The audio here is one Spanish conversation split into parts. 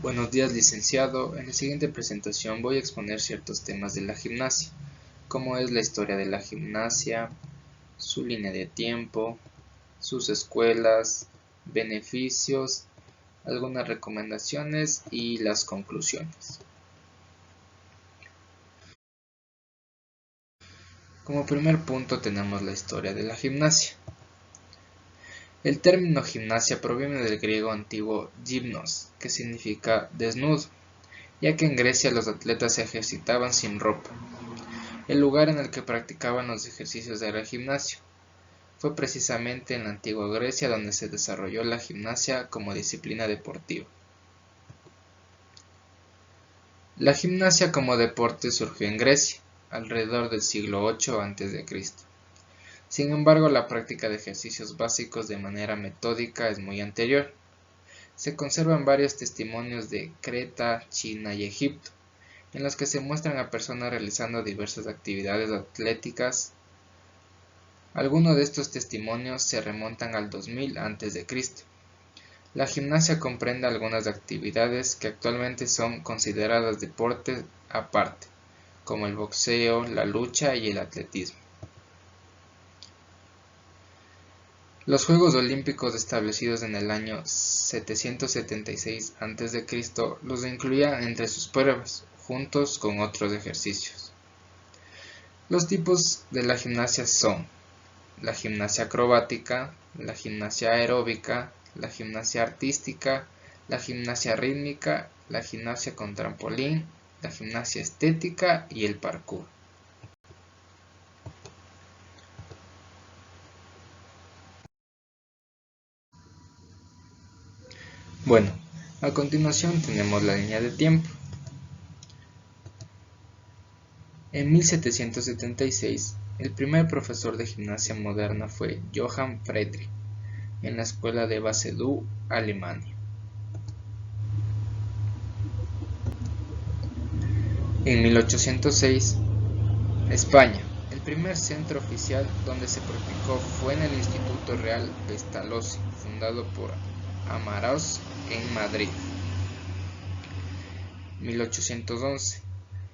Buenos días, licenciado. En la siguiente presentación voy a exponer ciertos temas de la gimnasia, como es la historia de la gimnasia, su línea de tiempo, sus escuelas, beneficios, algunas recomendaciones y las conclusiones. Como primer punto tenemos la historia de la gimnasia. El término gimnasia proviene del griego antiguo gimnos, que significa desnudo, ya que en Grecia los atletas se ejercitaban sin ropa. El lugar en el que practicaban los ejercicios era el gimnasio. Fue precisamente en la antigua Grecia donde se desarrolló la gimnasia como disciplina deportiva. La gimnasia como deporte surgió en Grecia, alrededor del siglo VIII a.C. Sin embargo, la práctica de ejercicios básicos de manera metódica es muy anterior. Se conservan varios testimonios de Creta, China y Egipto, en los que se muestran a personas realizando diversas actividades atléticas. Algunos de estos testimonios se remontan al 2000 a.C. La gimnasia comprende algunas actividades que actualmente son consideradas deportes aparte, como el boxeo, la lucha y el atletismo. Los Juegos Olímpicos establecidos en el año 776 a.C. los incluían entre sus pruebas, juntos con otros ejercicios. Los tipos de la gimnasia son la gimnasia acrobática, la gimnasia aeróbica, la gimnasia artística, la gimnasia rítmica, la gimnasia con trampolín, la gimnasia estética y el parkour. Bueno, a continuación tenemos la línea de tiempo. En 1776, el primer profesor de gimnasia moderna fue Johann Friedrich, en la escuela de Basedow, Alemania. En 1806, España. El primer centro oficial donde se practicó fue en el Instituto Real Pestalozzi, fundado por Amarós en Madrid. 1811.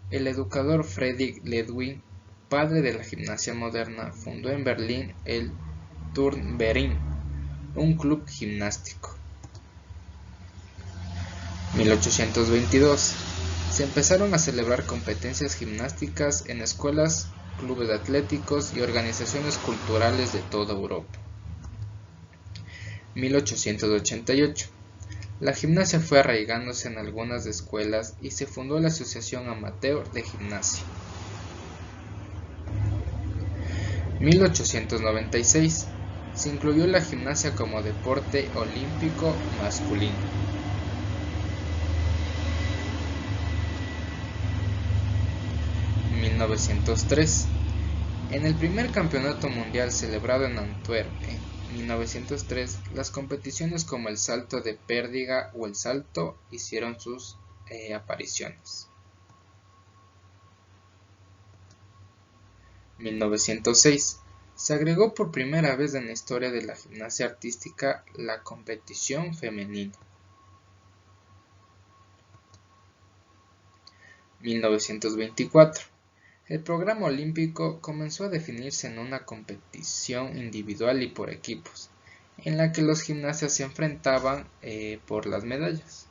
El educador Friedrich Ludwig, padre de la gimnasia moderna, fundó en Berlín el Turnverein, un club gimnástico. 1822. Se empezaron a celebrar competencias gimnásticas en escuelas, clubes atléticos y organizaciones culturales de toda Europa. 1888. La gimnasia fue arraigándose en algunas escuelas y se fundó la Asociación Amateur de Gimnasia. 1896. Se incluyó la gimnasia como deporte olímpico masculino. 1903. En el primer campeonato mundial celebrado en Antwerp en 1903, las competiciones como el salto de pértiga o el salto hicieron sus apariciones. 1906. Se agregó por primera vez en la historia de la gimnasia artística la competición femenina. 1924. El programa olímpico comenzó a definirse en una competición individual y por equipos, en la que los gimnastas se enfrentaban por las medallas.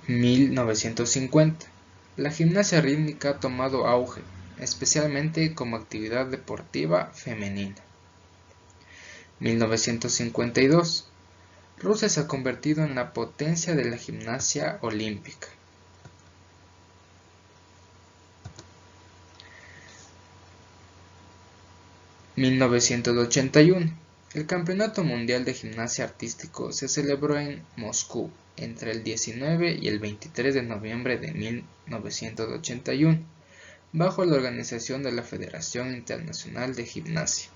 1950. La gimnasia rítmica ha tomado auge, especialmente como actividad deportiva femenina. 1952. Rusia se ha convertido en la potencia de la gimnasia olímpica. 1981. El Campeonato Mundial de Gimnasia Artístico se celebró en Moscú entre el 19 y el 23 de noviembre de 1981, bajo la organización de la Federación Internacional de Gimnasia.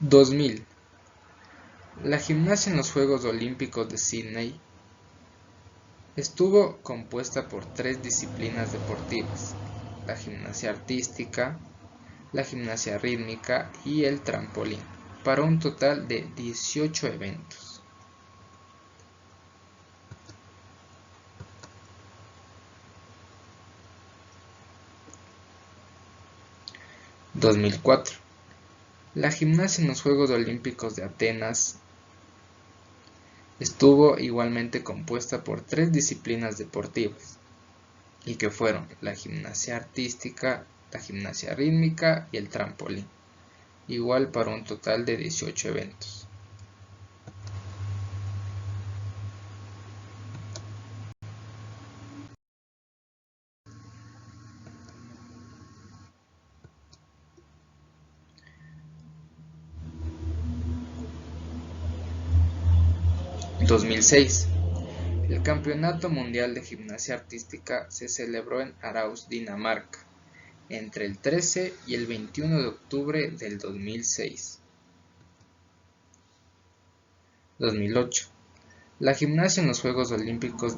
2000. La gimnasia en los Juegos Olímpicos de Sídney estuvo compuesta por 3 disciplinas deportivas: la gimnasia artística, la gimnasia rítmica y el trampolín, para un total de 18 eventos. (2004) La gimnasia en los Juegos Olímpicos de Atenas estuvo igualmente compuesta por 3 disciplinas deportivas, y que fueron la gimnasia artística, la gimnasia rítmica y el trampolín, igual para un total de 18 eventos. (2006) El Campeonato Mundial de Gimnasia Artística se celebró en Aarhus, Dinamarca, entre el 13 y el 21 de octubre del 2006. (2008) La gimnasia en los Juegos Olímpicos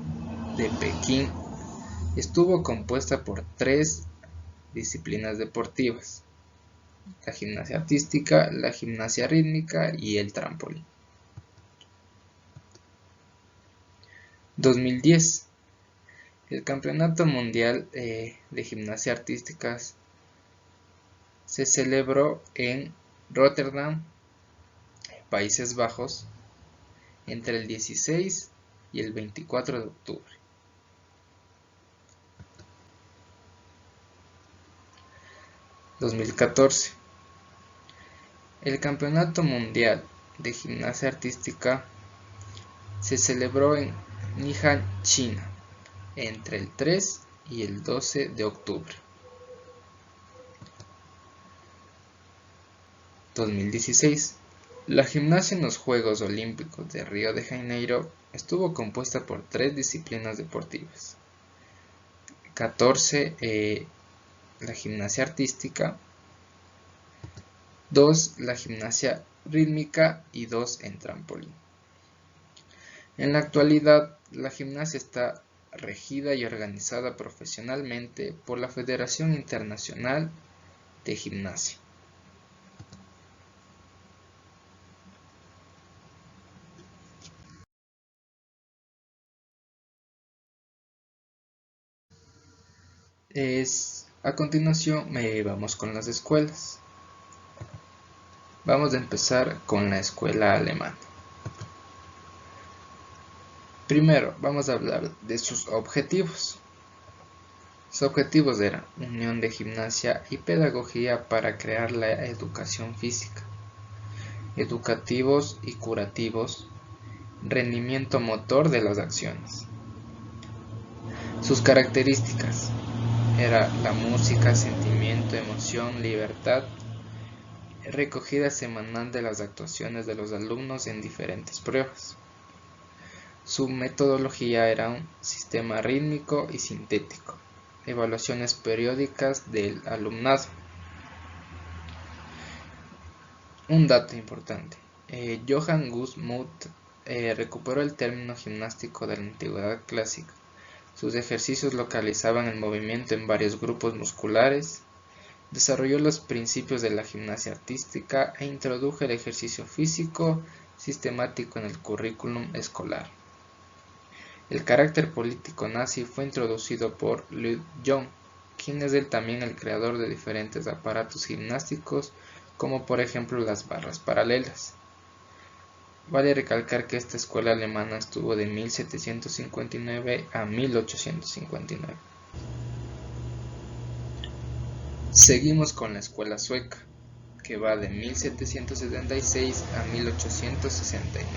de Pekín estuvo compuesta por 3 disciplinas deportivas: la gimnasia artística, la gimnasia rítmica y el trampolín. (2010) El Campeonato Mundial de Gimnasia Artística se celebró en Rotterdam, Países Bajos, entre el 16 y el 24 de octubre. (2014) El Campeonato Mundial de Gimnasia Artística se celebró en Nihon, China, entre el 3 y el 12 de octubre. (2016) La gimnasia en los Juegos Olímpicos de Río de Janeiro estuvo compuesta por 3 disciplinas deportivas: 14 la gimnasia artística, 2 la gimnasia rítmica y 2 en trampolín. En la actualidad, la gimnasia está regida y organizada profesionalmente por la Federación Internacional de Gimnasia. A continuación vamos con las escuelas. Vamos a empezar con la escuela alemana. Primero vamos a hablar de sus objetivos. Sus objetivos eran unión de gimnasia y pedagogía para crear la educación física, educativos y curativos, rendimiento motor de las acciones. Sus características era la música, sentimiento, emoción, libertad, recogida semanal de las actuaciones de los alumnos en diferentes pruebas. Su metodología era un sistema rítmico y sintético, evaluaciones periódicas del alumnado. Un dato importante: Johann Gussmuth recuperó el término gimnástico de la antigüedad clásica. Sus ejercicios localizaban el movimiento en varios grupos musculares, desarrolló los principios de la gimnasia artística e introdujo el ejercicio físico sistemático en el currículum escolar. El carácter político nazi fue introducido por Ludwig Jung, quien es también el creador de diferentes aparatos gimnásticos, como por ejemplo las barras paralelas. Vale recalcar que esta escuela alemana estuvo de 1759 a 1859. Seguimos con la escuela sueca, que va de 1776 a 1869.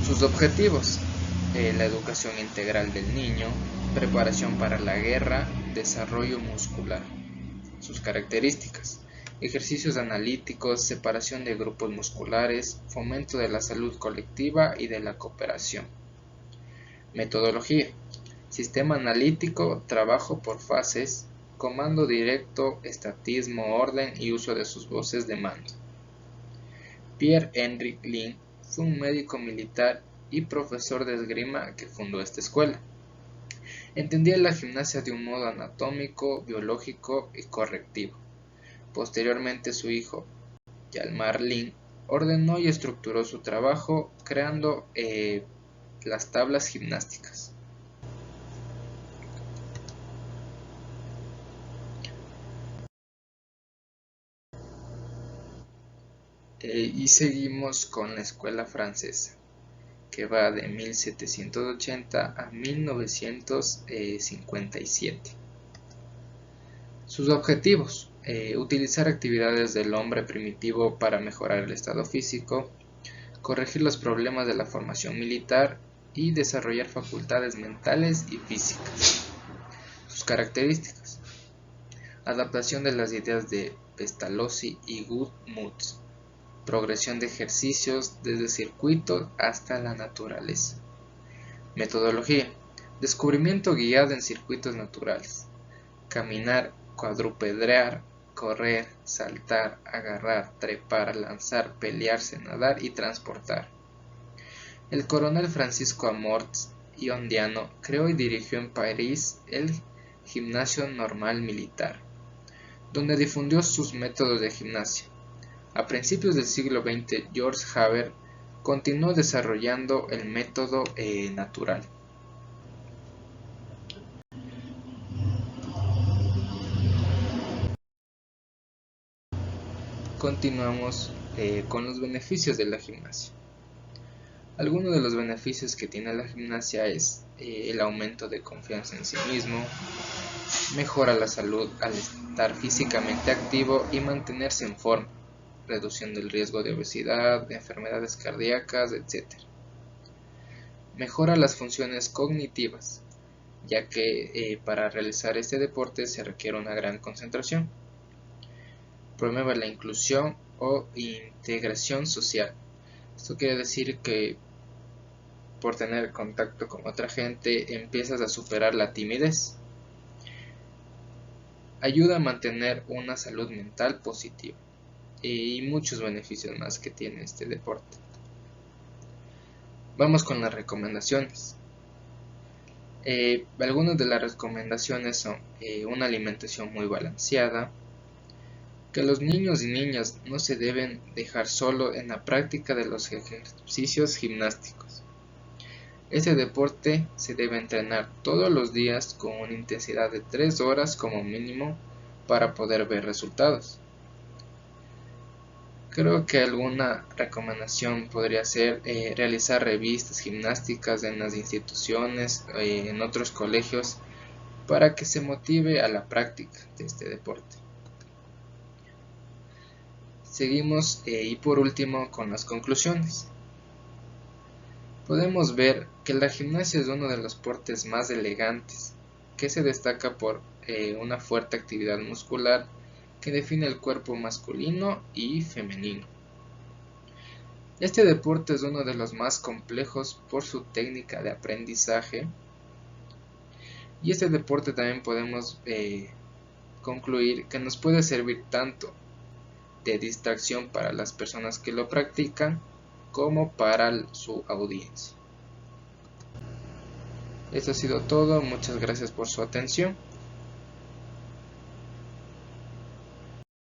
Sus objetivos: la educación integral del niño, preparación para la guerra, desarrollo muscular. Sus características: ejercicios analíticos, separación de grupos musculares, fomento de la salud colectiva y de la cooperación. Metodología: sistema analítico, trabajo por fases, comando directo, estatismo, orden y uso de sus voces de mando. Pierre-Henri Lin fue un médico militar y profesor de esgrima que fundó esta escuela. Entendía la gimnasia de un modo anatómico, biológico y correctivo. Posteriormente su hijo, Hjalmar Lin, ordenó y estructuró su trabajo creando las tablas gimnásticas. Y seguimos con la escuela francesa, que va de 1780 a 1957. Sus objetivos: utilizar actividades del hombre primitivo para mejorar el estado físico, corregir los problemas de la formación militar y desarrollar facultades mentales y físicas. Sus características: adaptación de las ideas de Pestalozzi y Guttmuth, progresión de ejercicios desde circuitos hasta la naturaleza. Metodología: descubrimiento guiado en circuitos naturales, caminar, cuadrupedar, correr, saltar, agarrar, trepar, lanzar, pelearse, nadar y transportar. El coronel Francisco Amorth y Ondiano creó y dirigió en París el Gimnasio Normal Militar, donde difundió sus métodos de gimnasia. A principios del siglo XX, George Haber continuó desarrollando el método natural. Continuamos con los beneficios de la gimnasia. Algunos de los beneficios que tiene la gimnasia es el aumento de confianza en sí mismo, mejora la salud al estar físicamente activo y mantenerse en forma, reduciendo el riesgo de obesidad, de enfermedades cardíacas, etc. Mejora las funciones cognitivas, ya que para realizar este deporte se requiere una gran concentración. Promueve la inclusión o integración social. Esto quiere decir que por tener contacto con otra gente empiezas a superar la timidez. Ayuda a mantener una salud mental positiva y muchos beneficios más que tiene este deporte. Vamos con las recomendaciones. Algunas de las recomendaciones son una alimentación muy balanceada, que los niños y niñas no se deben dejar solo en la práctica de los ejercicios gimnásticos. Este deporte se debe entrenar todos los días con una intensidad de 3 horas como mínimo para poder ver resultados. Creo que alguna recomendación podría ser realizar revistas gimnásticas en las instituciones, en otros colegios, para que se motive a la práctica de este deporte. Seguimos y por último con las conclusiones. Podemos ver que la gimnasia es uno de los deportes más elegantes, que se destaca por una fuerte actividad muscular que define el cuerpo masculino y femenino. Este deporte es uno de los más complejos por su técnica de aprendizaje, y este deporte también podemos concluir que nos puede servir tanto de distracción para las personas que lo practican como para su audiencia. Esto ha sido todo, muchas gracias por su atención.